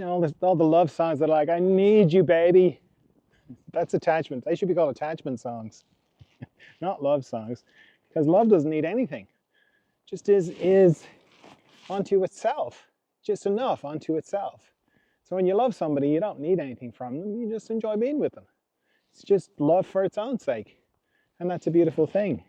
all the love songs that are like, I need you, baby. That's attachment. They should be called attachment songs, not love songs, because love doesn't need anything. Just is unto itself, just enough unto itself. So when you love somebody, you don't need anything from them. You just enjoy being with them. It's just love for its own sake, and that's a beautiful thing.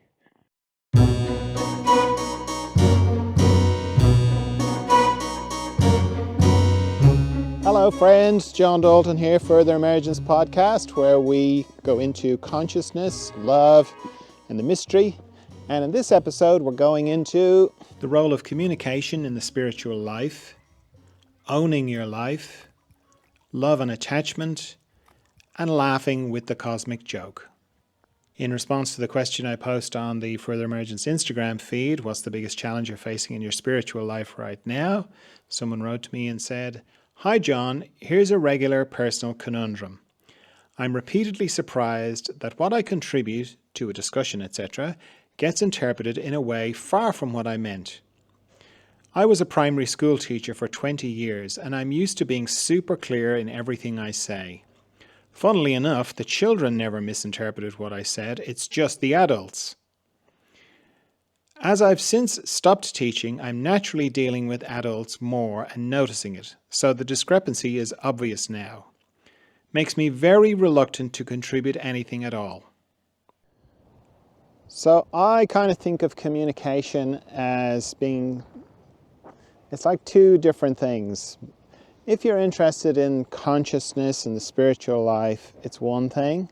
Hello friends, John Dalton here, Further Emergence podcast, where we go into consciousness, love, and the mystery. And in this episode, we're going into the role of communication in the spiritual life, owning your life, love and attachment, and laughing with the cosmic joke. In response to the question I post on the Further Emergence Instagram feed, what's the biggest challenge you're facing in your spiritual life right now? Someone wrote to me and said, "Hi John, here's a regular personal conundrum. I'm repeatedly surprised that what I contribute to a discussion, etc., gets interpreted in a way far from what I meant. I was a primary school teacher for 20 years and I'm used to being super clear in everything I say. Funnily enough, the children never misinterpreted what I said, it's just the adults. As I've since stopped teaching, I'm naturally dealing with adults more and noticing it, so the discrepancy is obvious now. Makes me very reluctant to contribute anything at all." So I kind of think of communication as being, it's like two different things. If you're interested in consciousness and the spiritual life, it's one thing.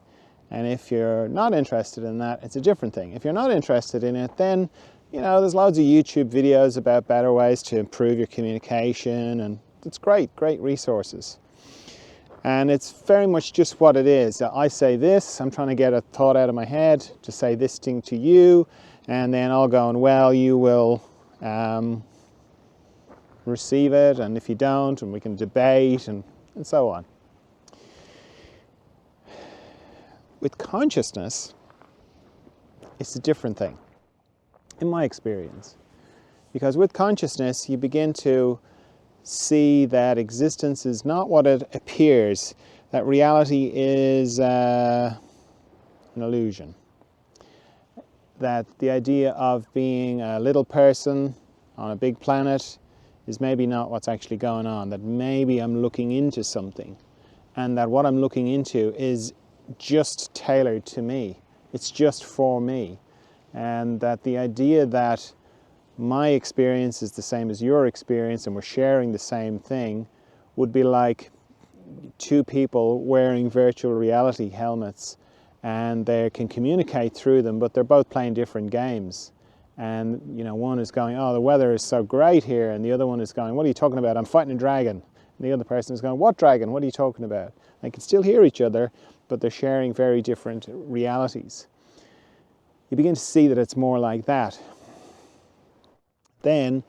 And if you're not interested in that, it's a different thing. If you're not interested in it, then there's loads of YouTube videos about better ways to improve your communication, and it's great resources. And it's very much just what it is. I say this, I'm trying to get a thought out of my head to say this thing to you, and then I'll go and, well, you will receive it, and if you don't, and we can debate, and so on. With consciousness, it's a different thing, in my experience. Because with consciousness, you begin to see that existence is not what it appears, that reality is an illusion. That the idea of being a little person on a big planet is maybe not what's actually going on, that maybe I'm looking into something, and that what I'm looking into is just tailored to me. It's just for me. And that the idea that my experience is the same as your experience and we're sharing the same thing would be like two people wearing virtual reality helmets, and they can communicate through them, but they're both playing different games. And one is going, "Oh, the weather is so great here," and the other one is going, "What are you talking about? I'm fighting a dragon." And the other person is going, "What dragon? What are you talking about?" They can still hear each other, but they're sharing very different realities. You begin to see that it's more like that. Then,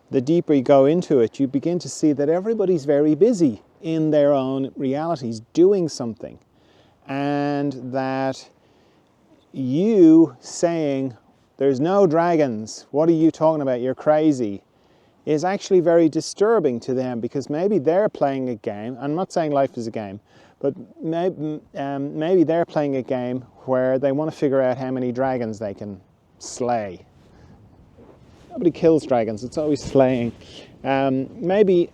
the deeper you go into it, you begin to see that everybody's very busy in their own realities, doing something. And that you saying, "There's no dragons, what are you talking about, you're crazy," is actually very disturbing to them, because maybe they're playing a game. I'm not saying life is a game, but maybe they're playing a game where they want to figure out how many dragons they can slay. Nobody kills dragons, it's always slaying. Maybe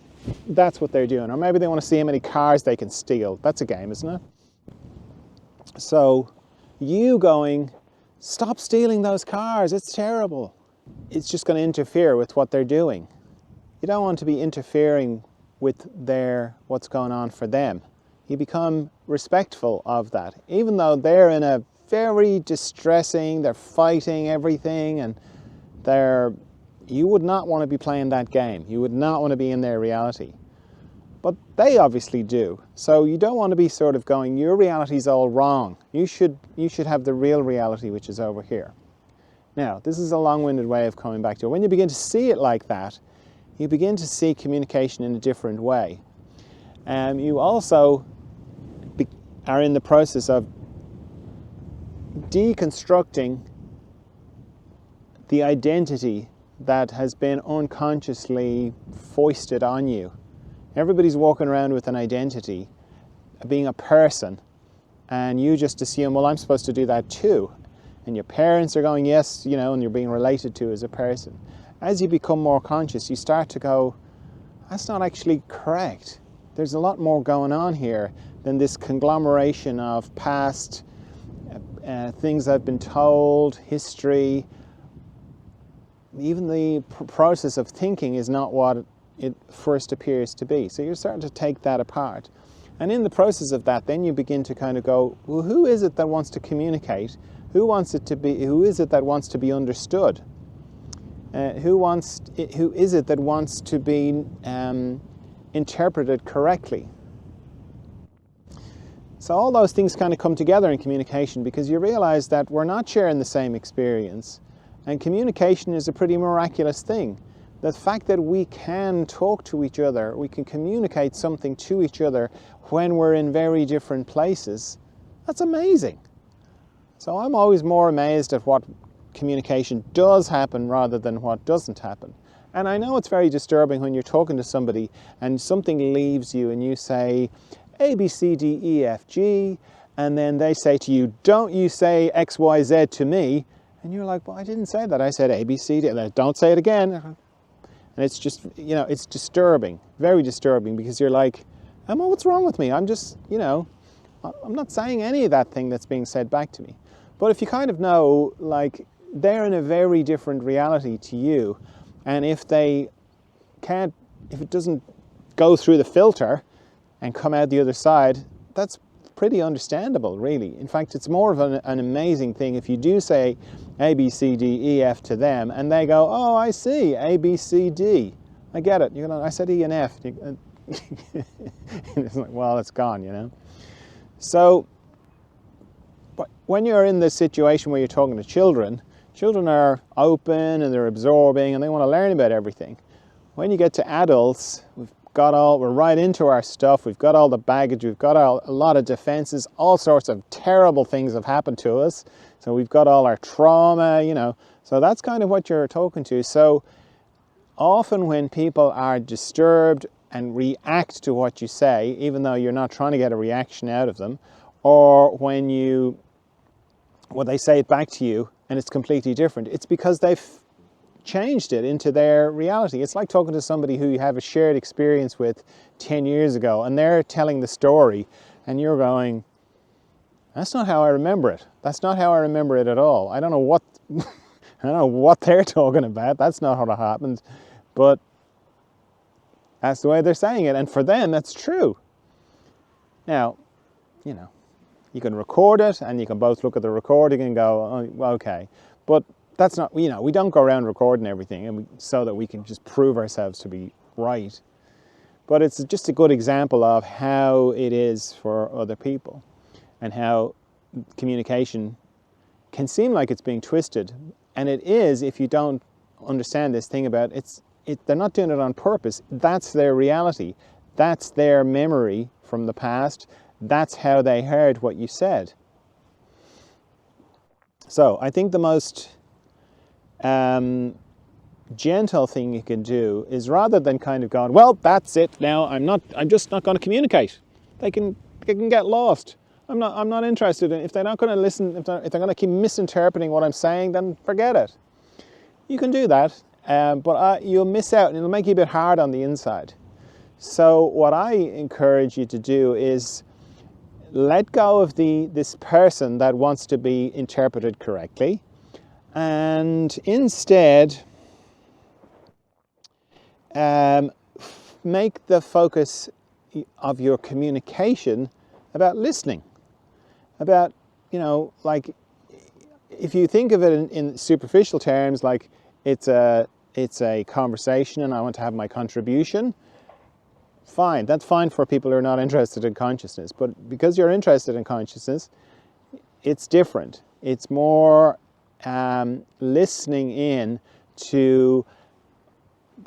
that's what they're doing. Or maybe they want to see how many cars they can steal. That's a game, isn't it? So you going, "Stop stealing those cars, it's terrible," it's just going to interfere with what they're doing. You don't want to be interfering with what's going on for them. You become respectful of that, even though they're in a very distressing, they're fighting everything, and you would not want to be playing that game. You would not want to be in their reality. But they obviously do. So you don't want to be sort of going, "Your reality's all wrong. You should have the real reality, which is over here." Now, this is a long-winded way of coming back to it. When you begin to see it like that, you begin to see communication in a different way. You also are in the process of deconstructing the identity that has been unconsciously foisted on you. Everybody's walking around with an identity, being a person, and you just assume, well, I'm supposed to do that too. And your parents are going, yes, you know, and you're being related to as a person. As you become more conscious, you start to go, that's not actually correct. There's a lot more going on here than this conglomeration of past things I've been told, history. Even the process of thinking is not what it first appears to be. So you're starting to take that apart. And in the process of that, then you begin to kind of go, well, who is it that wants to communicate? Who is it that wants to be understood? Who is it that wants to be interpreted correctly? So all those things kind of come together in communication, because you realize that we're not sharing the same experience, and communication is a pretty miraculous thing. The fact that we can talk to each other, we can communicate something to each other when we're in very different places, that's amazing. So I'm always more amazed at what communication does happen rather than what doesn't happen. And I know it's very disturbing when you're talking to somebody and something leaves you and you say A, B, C, D, E, F, G, and then they say to you, don't you say X, Y, Z to me. And you're like, well, I didn't say that. I said A, B, C, D. And don't say it again. And it's just, you know, it's disturbing, very disturbing, because you're like, Emma, what's wrong with me? I'm just, you know, I'm not saying any of that thing that's being said back to me. But if you kind of know, like, they're in a very different reality to you, and if it doesn't go through the filter and come out the other side, that's pretty understandable, really. In fact, it's more of an amazing thing if you do say A, B, C, D, E, F to them, and they go, oh, I see, A, B, C, D. I get it. You know, I said E and F. It's like, well, it's gone, you know. So, but when you're in this situation where you're talking to children, children are open and they're absorbing and they want to learn about everything. When you get to adults, we're right into our stuff, we've got all the baggage, we've got a lot of defenses, all sorts of terrible things have happened to us. So we've got all our trauma, you know. So that's kind of what you're talking to. So often when people are disturbed and react to what you say, even though you're not trying to get a reaction out of them, or when they say it back to you and it's completely different, it's because they've changed it into their reality. It's like talking to somebody who you have a shared experience with 10 years ago, and they're telling the story and you're going, that's not how I remember it. That's not how I remember it at all. I don't know what they're talking about. That's not how it happened, but that's the way they're saying it, and for them that's true. Now, you know, you can record it and you can both look at the recording and go, oh, okay, but that's not, you know, we don't go around recording everything so that we can just prove ourselves to be right. But it's just a good example of how it is for other people and how communication can seem like it's being twisted. And it is if you don't understand this thing about they're not doing it on purpose. That's their reality. That's their memory from the past. That's how they heard what you said. So I think the most gentle thing you can do is, rather than kind of going, well, that's it now, I'm just not going to communicate. They can get lost. I'm not interested in, if they're not going to listen, if they're going to keep misinterpreting what I'm saying, then forget it. You can do that, but you'll miss out and it'll make you a bit hard on the inside. So what I encourage you to do is let go of this person that wants to be interpreted correctly, and instead make the focus of your communication about listening. About, you know, like, if you think of it in superficial terms, like it's a conversation and I want to have my contribution, fine, that's fine for people who are not interested in consciousness. But because you're interested in consciousness, it's different. It's more listening in to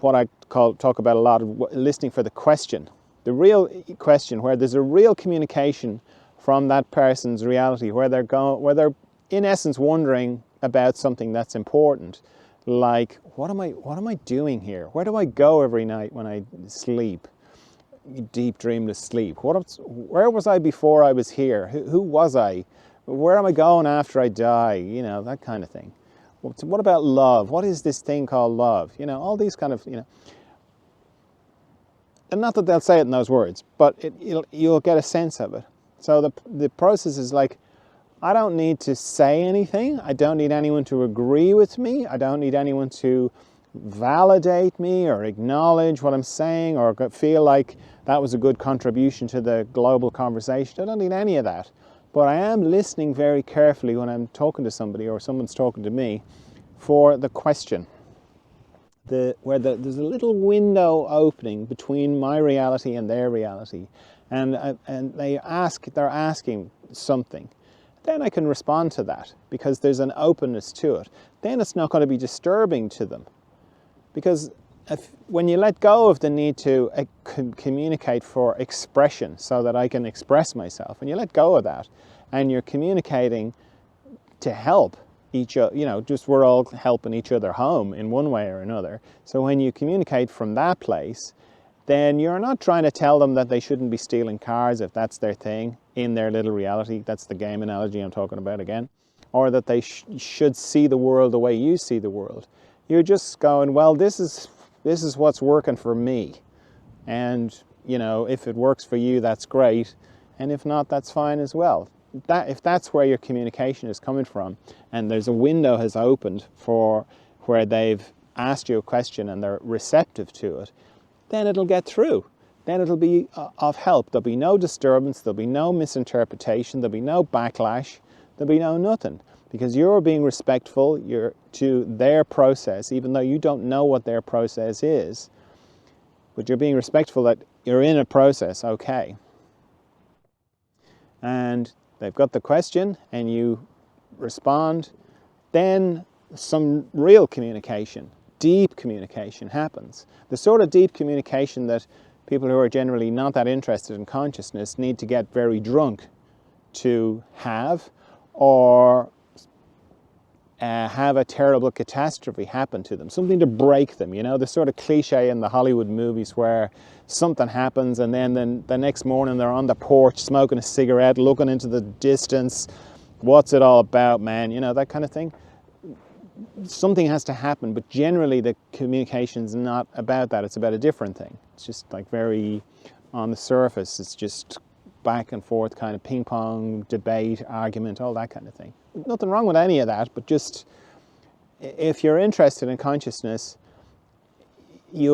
what I talk about a lot, of listening for the question, the real question, where there's a real communication from that person's reality, where they're in essence wondering about something that's important, like, what am I doing here? Where do I go every night when I sleep? deep dreamless sleep? Where was I before I was here? Who was I? Where am I going after I die? You know, that kind of thing. What about love? What is this thing called love? You know, all these kind of, you know. And not that they'll say it in those words, but you'll get a sense of it. So the process is like, I don't need to say anything. I don't need anyone to agree with me. I don't need anyone to validate me or acknowledge what I'm saying or feel like that was a good contribution to the global conversation. I don't need any of that. But I am listening very carefully when I'm talking to somebody or someone's talking to me for the question. There's a little window opening between my reality and their reality. And they're asking something. Then I can respond to that because there's an openness to it. Then it's not going to be disturbing to them. Because when you let go of the need to communicate for expression so that I can express myself, when you let go of that and you're communicating to help each other, you know, just we're all helping each other home in one way or another. So when you communicate from that place, then you're not trying to tell them that they shouldn't be stealing cars if that's their thing in their little reality. That's the game analogy I'm talking about again. Or that they should see the world the way you see the world. You're just going, well, this is what's working for me. And, you know, if it works for you, that's great. And if not, that's fine as well. If that's where your communication is coming from, and there's a window has opened for where they've asked you a question and they're receptive to it, then it'll get through. Then it'll be of help. There'll be no disturbance, there'll be no misinterpretation, there'll be no backlash, there'll be no nothing. Because you're being respectful to their process, even though you don't know what their process is. But you're being respectful that you're in a process, okay. And they've got the question and you respond, then some real communication, deep communication happens. The sort of deep communication that people who are generally not that interested in consciousness need to get very drunk to have, or have a terrible catastrophe happen to them, something to break them, you know, the sort of cliche in the Hollywood movies where something happens and then the next morning they're on the porch smoking a cigarette, looking into the distance, what's it all about, man, you know, that kind of thing. Something has to happen, but generally the communication's not about that, it's about a different thing. It's just like very on the surface, it's just back and forth kind of ping pong, debate, argument, all that kind of thing. Nothing wrong with any of that, but just if you're interested in consciousness, it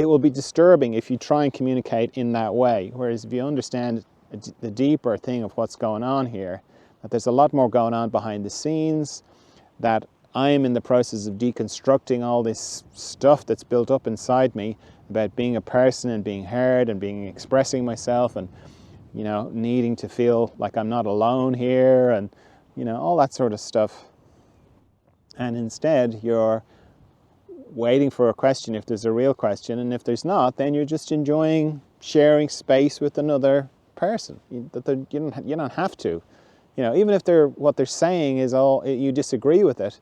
will be disturbing if you try and communicate in that way. Whereas if you understand the deeper thing of what's going on here, that there's a lot more going on behind the scenes, that I am in the process of deconstructing all this stuff that's built up inside me about being a person and being heard and expressing myself and, you know, needing to feel like I'm not alone here and, you know, all that sort of stuff. And instead, you're waiting for a question if there's a real question, and if there's not, then you're just enjoying sharing space with another person. You don't have to. You know, even if what they're saying is all, you disagree with it,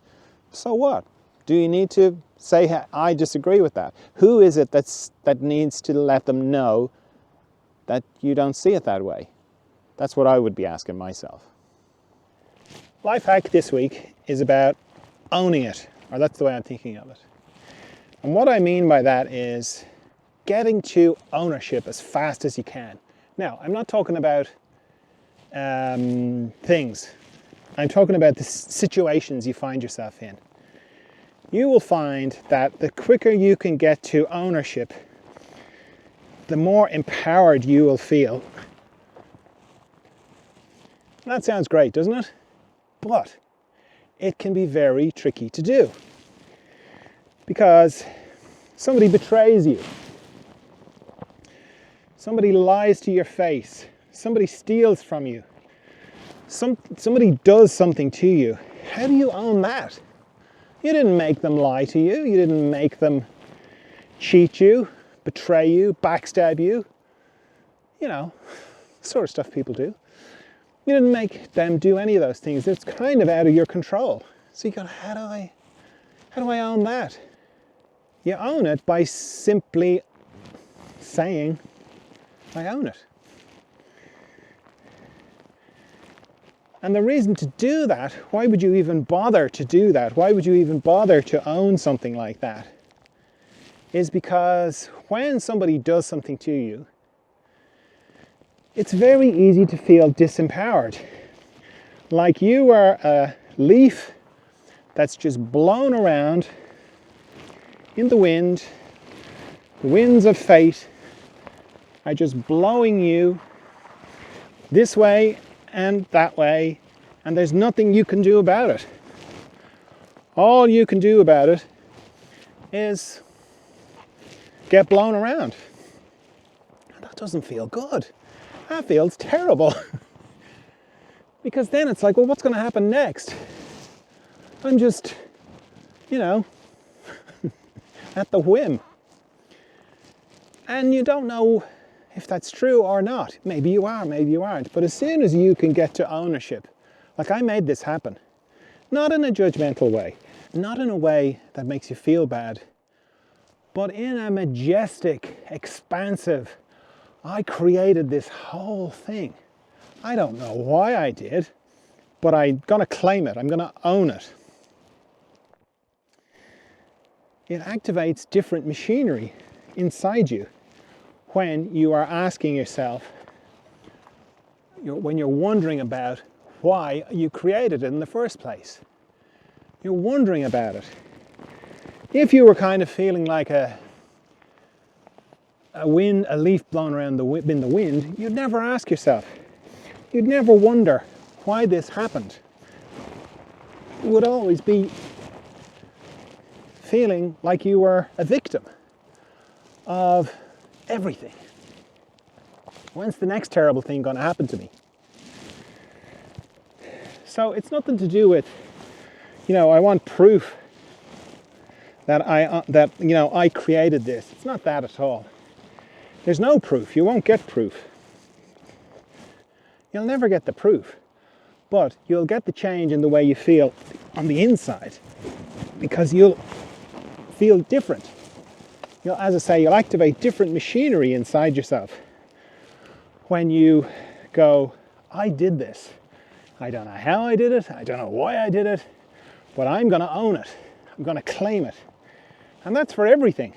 so what? Do you need to say, I disagree with that? Who is it that needs to let them know that you don't see it that way? That's what I would be asking myself. Life hack this week is about owning it, or that's the way I'm thinking of it. And what I mean by that is getting to ownership as fast as you can. Now, I'm not talking about things. I'm talking about the situations you find yourself in. You will find that the quicker you can get to ownership, the more empowered you will feel. That sounds great, doesn't it? But it can be very tricky to do because somebody betrays you, somebody lies to your face, somebody steals from you, somebody does something to you. How do you own that? You didn't make them lie to you, you didn't make them cheat you, betray you, backstab you, you know, sort of stuff people do. You didn't make them do any of those things. It's kind of out of your control. So you go, how do I own that? You own it by simply saying, I own it. And the reason to do that, why would you even bother to do that? Why would you even bother to own something like that? Is because when somebody does something to you, it's very easy to feel disempowered. Like you are a leaf that's just blown around in the wind. The winds of fate are just blowing you this way and that way, and there's nothing you can do about it. All you can do about it is get blown around. And that doesn't feel good. That feels terrible. Because then it's like, well, what's going to happen next? I'm just, at the whim. And you don't know if that's true or not. Maybe you are, maybe you aren't. But as soon as you can get to ownership, like I made this happen, not in a judgmental way, not in a way that makes you feel bad, but in a majestic, expansive, I created this whole thing. I don't know why I did, but I'm going to claim it. I'm going to own it. It activates different machinery inside you when you are asking yourself, when you're wondering about why you created it in the first place. You're wondering about it. If you were kind of feeling like a leaf blown around in the wind, you'd never ask yourself. You'd never wonder why this happened. You would always be feeling like you were a victim of everything. When's the next terrible thing going to happen to me? So it's nothing to do with, I want proof that I created this. It's not that at all. There's no proof. You won't get proof. You'll never get the proof, but you'll get the change in the way you feel on the inside, because you'll feel different. As I say, you'll activate different machinery inside yourself when you go, I did this. I don't know how I did it. I don't know why I did it, but I'm going to own it. I'm going to claim it. And that's for everything.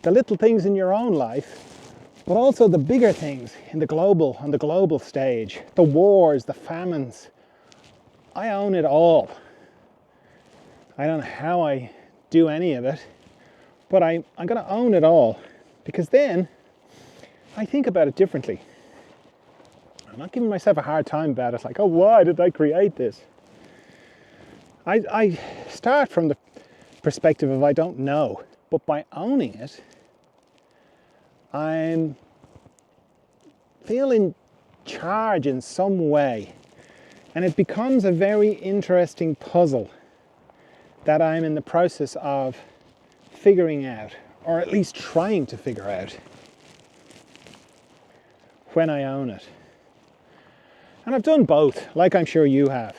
The little things in your own life, but also the bigger things on the global stage, the wars, the famines. I own it all. I don't know how I do any of it, but I'm going to own it all, because then I think about it differently. I'm not giving myself a hard time about it, like, oh, why did I create this? I start from the perspective of I don't know, but by owning it, I'm feeling charge in some way, and it becomes a very interesting puzzle that I'm in the process of figuring out, or at least trying to figure out, when I own it. And I've done both, like I'm sure you have.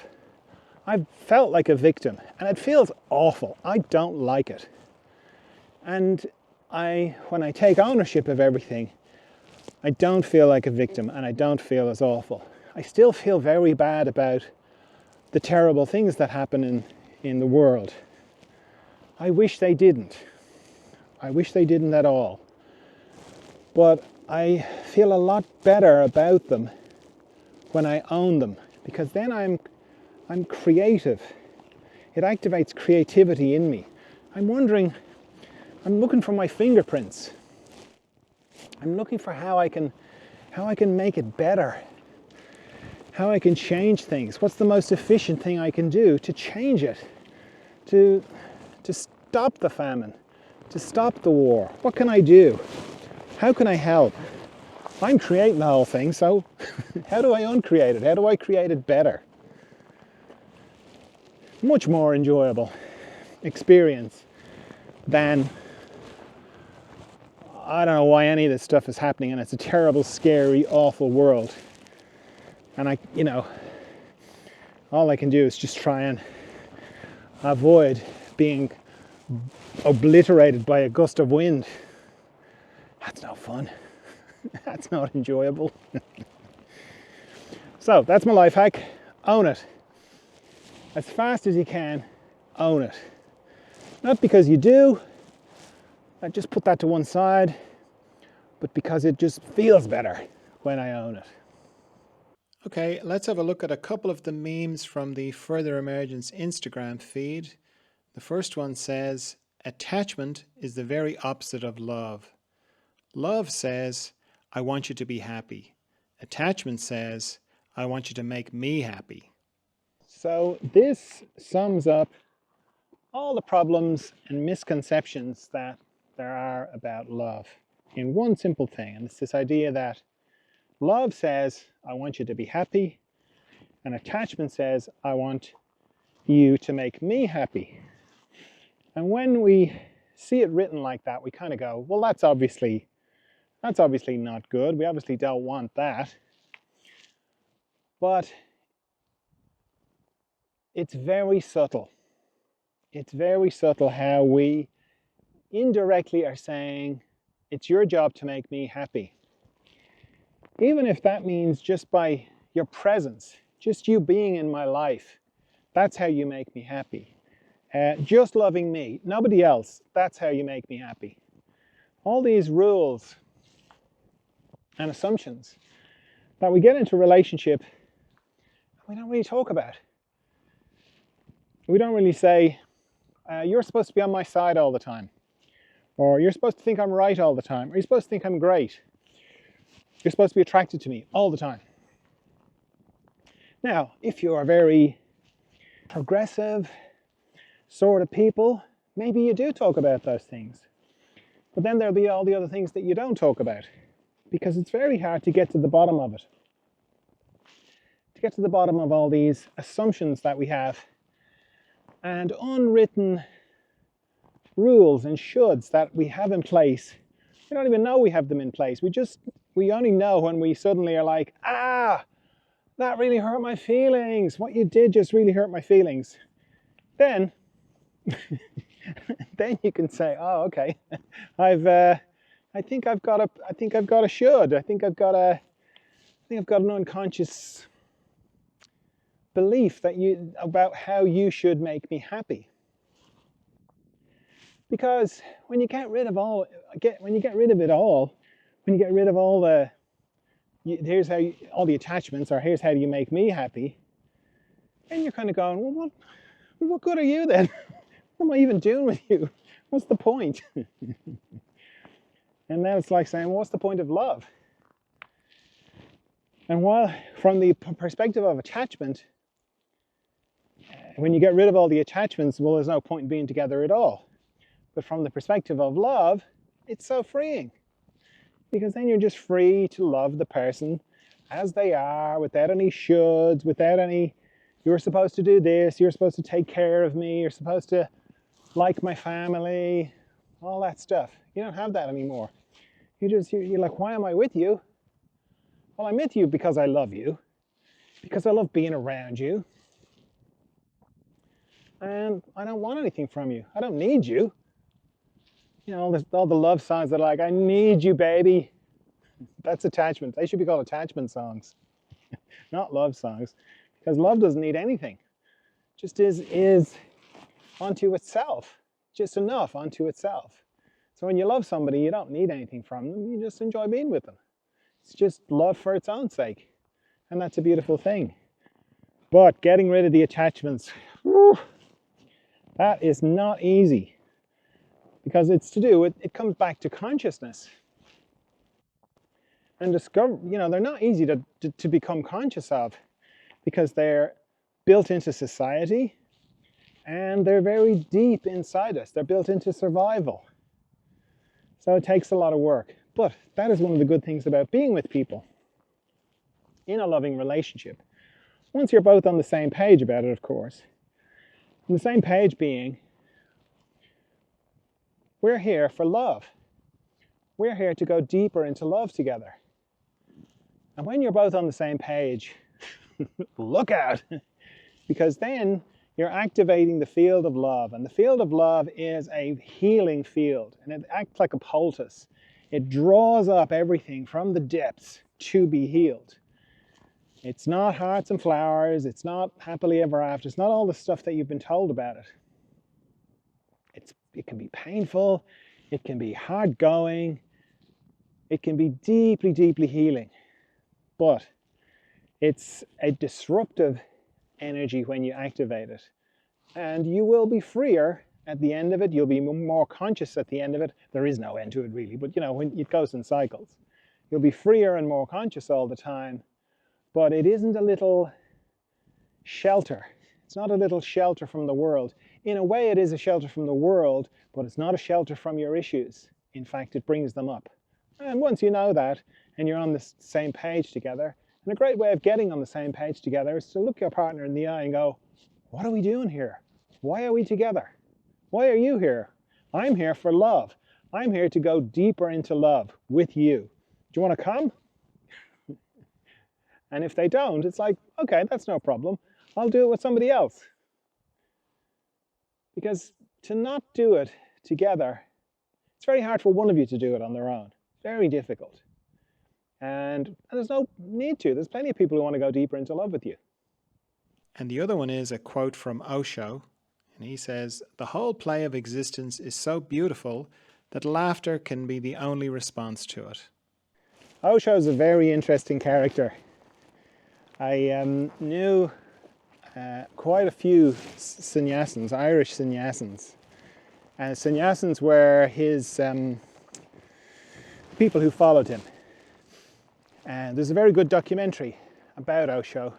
I've felt like a victim, and it feels awful. I don't like it. And when I take ownership of everything, I don't feel like a victim, and I don't feel as awful. I still feel very bad about the terrible things that happen in the world. I wish they didn't. I wish they didn't at all. But I feel a lot better about them when I own them, because then I'm creative. It activates creativity in me. I'm looking for my fingerprints. I'm looking for how I can make it better. How I can change things. What's the most efficient thing I can do to change it? To stop the famine, to stop the war. What can I do? How can I help? I'm creating the whole thing, so how do I uncreate it? How do I create it better? Much more enjoyable experience than, I don't know why any of this stuff is happening, and it's a terrible, scary, awful world. And all I can do is just try and avoid being obliterated by a gust of wind. That's no fun. That's not enjoyable. So that's my life hack. Own it. As fast as you can, own it. Not because you do, I just put that to one side, but because it just feels better when I own it. Okay, let's have a look at a couple of the memes from the Further Emergence Instagram feed. The first one says, attachment is the very opposite of love. Love says, I want you to be happy. Attachment says, I want you to make me happy. So this sums up all the problems and misconceptions that there are about love in one simple thing. And it's this idea that love says, I want you to be happy, and attachment says, I want you to make me happy. And when we see it written like that, we kind of go, well, that's obviously not good. We obviously don't want that. But it's very subtle. It's very subtle how we indirectly are saying, it's your job to make me happy. Even if that means just by your presence, just you being in my life, that's how you make me happy. Just loving me, nobody else, that's how you make me happy. All these rules and assumptions that we get into a relationship, we don't really talk about. We don't really say, you're supposed to be on my side all the time. Or you're supposed to think I'm right all the time. Or you're supposed to think I'm great. You're supposed to be attracted to me all the time. Now, if you are very progressive sort of people, maybe you do talk about those things. But then there'll be all the other things that you don't talk about, because it's very hard to get to the bottom of it. To get to the bottom of all these assumptions that we have and unwritten rules and shoulds that we have in place. We don't even know we have them in place. We only know when we suddenly are like, that really hurt my feelings. What you did just really hurt my feelings. Then you can say, oh, okay, I think I've got a should. I think I've got an unconscious belief about how you should make me happy. Because when you get rid of all the attachments, or here's how you make me happy, then you're kind of going, well, what good are you then? What am I even doing with you? What's the point? And then it's like saying, well, what's the point of love? And while from the perspective of attachment, when you get rid of all the attachments, well, there's no point in being together at all. But from the perspective of love, it's so freeing. Because then you're just free to love the person as they are, without any shoulds, without any, you're supposed to do this, you're supposed to take care of me, you're supposed to like my family, all that stuff. You don't have that anymore. You're like, why am I with you? Well, I'm with you because I love you, because I love being around you. And I don't want anything from you. I don't need you. You know, all the love songs that are like, I need you, baby. That's attachment. They should be called attachment songs, not love songs, because love doesn't need anything. Just is unto itself, just enough unto itself. So when you love somebody, you don't need anything from them. You just enjoy being with them. It's just love for its own sake. And that's a beautiful thing. But getting rid of the attachments, that is not easy. Because it's to do with, it comes back to consciousness. And discover, they're not easy to become conscious of, because they're built into society and they're very deep inside us. They're built into survival. So it takes a lot of work. But that is one of the good things about being with people in a loving relationship. Once you're both on the same page about it, of course. On the same page being, we're here for love. We're here to go deeper into love together. And when you're both on the same page, look out, because then you're activating the field of love. And the field of love is a healing field, and it acts like a poultice. It draws up everything from the depths to be healed. It's not hearts and flowers. It's not happily ever after. It's not all the stuff that you've been told about it. It can be painful. It can be hard going. It can be deeply, deeply healing. But it's a disruptive energy when you activate it. And you will be freer at the end of it. You'll be more conscious at the end of it. There is no end to it really, but when it goes in cycles. You'll be freer and more conscious all the time. But it isn't a little shelter. It's not a little shelter from the world. In a way, it is a shelter from the world, but it's not a shelter from your issues. In fact, it brings them up. And once you know that, and you're on the same page together, and a great way of getting on the same page together is to look your partner in the eye and go, what are we doing here? Why are we together? Why are you here? I'm here for love. I'm here to go deeper into love with you. Do you want to come? And if they don't, it's like, okay, that's no problem. I'll do it with somebody else. Because to not do it together, it's very hard for one of you to do it on their own. Very difficult. And there's no need to. There's plenty of people who want to go deeper into love with you. And the other one is a quote from Osho. And he says, the whole play of existence is so beautiful that laughter can be the only response to it. Osho is a very interesting character. I knew quite a few sannyasins, Irish sannyasins. And sannyasins were his people who followed him. And there's a very good documentary about Osho,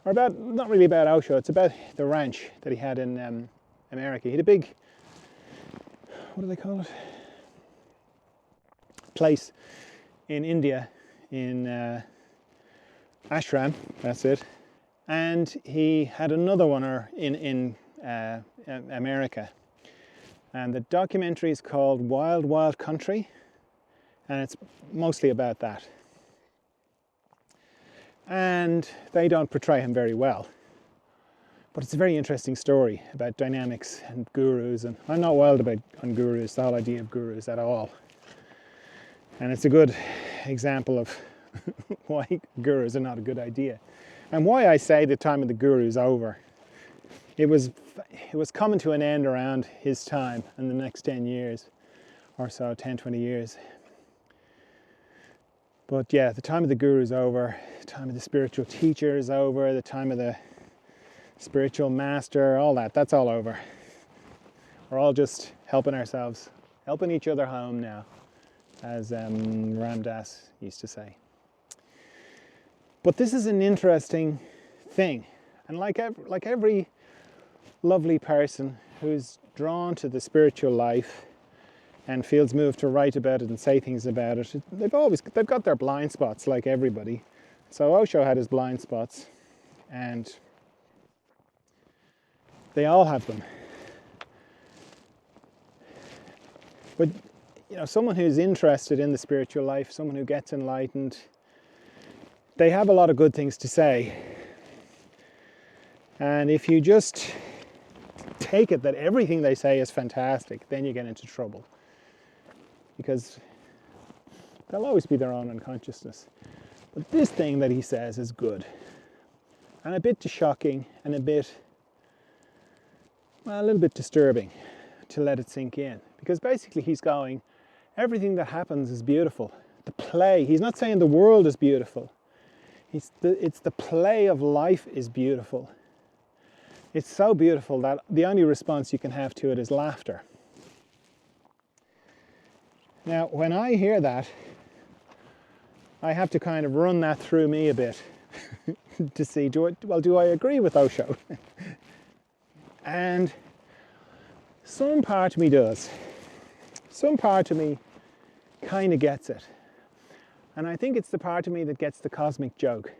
or not really about Osho, it's about the ranch that he had in America. He had a big, what do they call it? Place in India, in ashram, that's it. And he had another one in America. And the documentary is called Wild Wild Country, and it's mostly about that. And they don't portray him very well. But it's a very interesting story about dynamics and gurus, and I'm not wild on gurus, the whole idea of gurus at all. And it's a good example of why gurus are not a good idea. And why I say the time of the guru is over. It was coming to an end around his time in the next 10 years or so, 10, 20 years. But yeah, the time of the guru is over, the time of the spiritual teacher is over, the time of the spiritual master, all that's all over. We're all just helping ourselves, helping each other home now, as Ram Dass used to say. But this is an interesting thing, and like every lovely person who's drawn to the spiritual life and feels moved to write about it and say things about it, they've got their blind spots like everybody. So Osho had his blind spots, and they all have them. But someone who's interested in the spiritual life, someone who gets enlightened, they have a lot of good things to say. And if you just take it that everything they say is fantastic, then you get into trouble. Because they'll always be their own unconsciousness. But this thing that he says is good. And a bit shocking and a little bit disturbing to let it sink in. Because basically he's going, everything that happens is beautiful. The play, he's not saying the world is beautiful. It's the play of life is beautiful. It's so beautiful that the only response you can have to it is laughter. Now, when I hear that, I have to kind of run that through me a bit to see, do I agree with Osho? And some part of me does. Some part of me kind of gets it. And I think it's the part of me that gets the cosmic joke.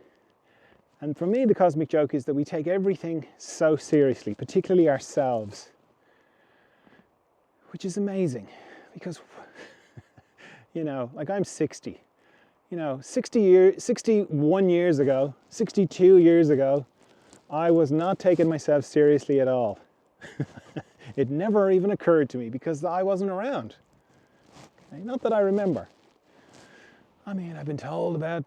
And for me, the cosmic joke is that we take everything so seriously, particularly ourselves, which is amazing because, like I'm 60. 61 years ago, 62 years ago, I was not taking myself seriously at all. It never even occurred to me because I wasn't around. Okay? Not that I remember. I mean, I've been told about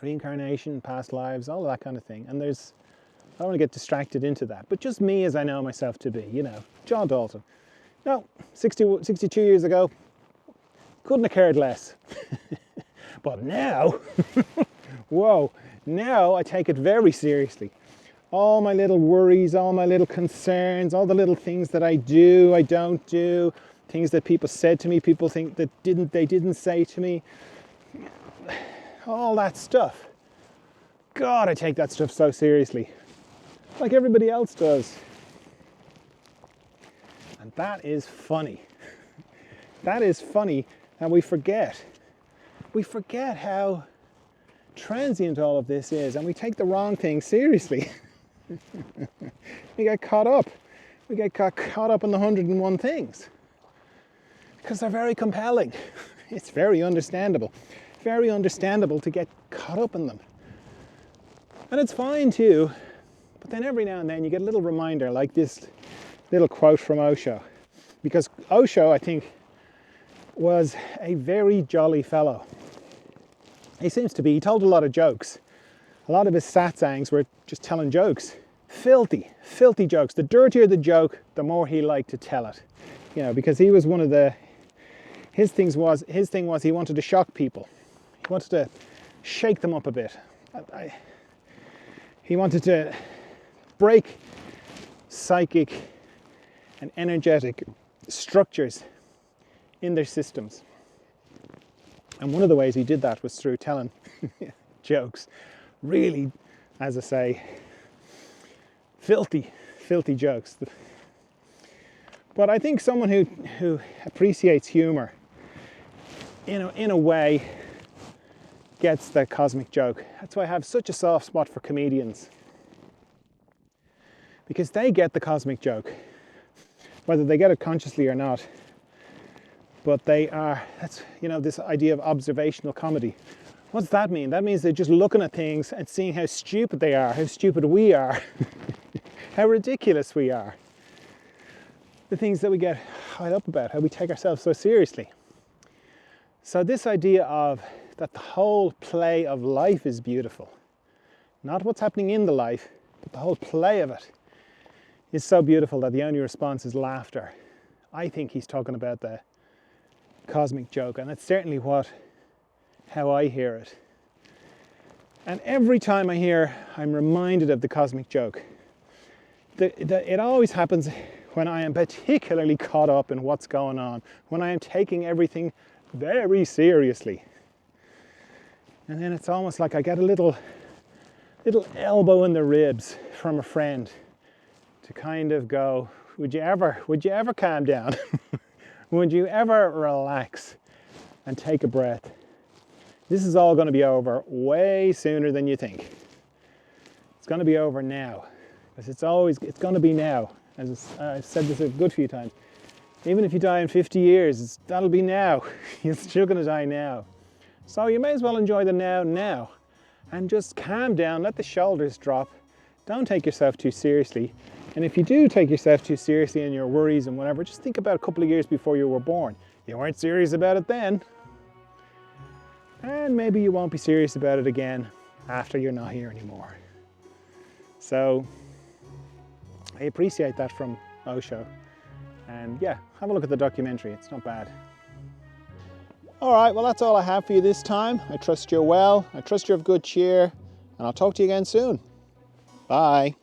reincarnation, past lives, all of that kind of thing. And I don't want to get distracted into that. But just me as I know myself to be, John Dalton. No, 62 years ago, couldn't have cared less. But now, whoa, now I take it very seriously. All my little worries, all my little concerns, all the little things that I do, I don't do, things that people said to me, people think that they didn't say to me, all that stuff. God, I take that stuff so seriously, like everybody else does. And that is funny. That is funny, and we forget. We forget how transient all of this is, and we take the wrong thing seriously. We get caught up. We get caught up in the 101 things because they're very compelling. It's very understandable. Very understandable to get caught up in them. And it's fine too, but then every now and then you get a little reminder like this little quote from Osho. Because Osho, I think, was a very jolly fellow. He seems to be. He told a lot of jokes. A lot of his satsangs were just telling jokes. Filthy, filthy jokes. The dirtier the joke, the more he liked to tell it. Because he was one of the... His thing was he wanted to shock people. He wanted to shake them up a bit. He wanted to break psychic and energetic structures in their systems. And one of the ways he did that was through telling jokes. Really, as I say, filthy, filthy jokes. But I think someone who appreciates humor in a way gets the cosmic joke. That's why I have such a soft spot for comedians. Because they get the cosmic joke. Whether they get it consciously or not. But that's this idea of observational comedy. What's that mean? That means they're just looking at things and seeing how stupid they are, how stupid we are, how ridiculous we are. The things that we get hung up about, how we take ourselves so seriously. So this idea of that the whole play of life is beautiful, not what's happening in the life, but the whole play of it is so beautiful that the only response is laughter. I think he's talking about the cosmic joke, and it's certainly how I hear it. And every time I'm reminded of the cosmic joke. It always happens when I am particularly caught up in what's going on, when I am taking everything very seriously. And then it's almost like I get a little elbow in the ribs from a friend to kind of go, would you ever calm down? Would you ever relax and take a breath? This is all going to be over way sooner than you think. It's going to be over now. Because it's going to be now. As I've said this a good few times. Even if you die in 50 years, that'll be now. You're still going to die now. So you may as well enjoy the now. And just calm down, let the shoulders drop. Don't take yourself too seriously. And if you do take yourself too seriously in your worries and whatever, just think about a couple of years before you were born. You weren't serious about it then. And maybe you won't be serious about it again after you're not here anymore. So I appreciate that from Osho. And yeah, have a look at the documentary. It's not bad. All right, well, that's all I have for you this time. I trust you're well. I trust you're of good cheer. And I'll talk to you again soon. Bye.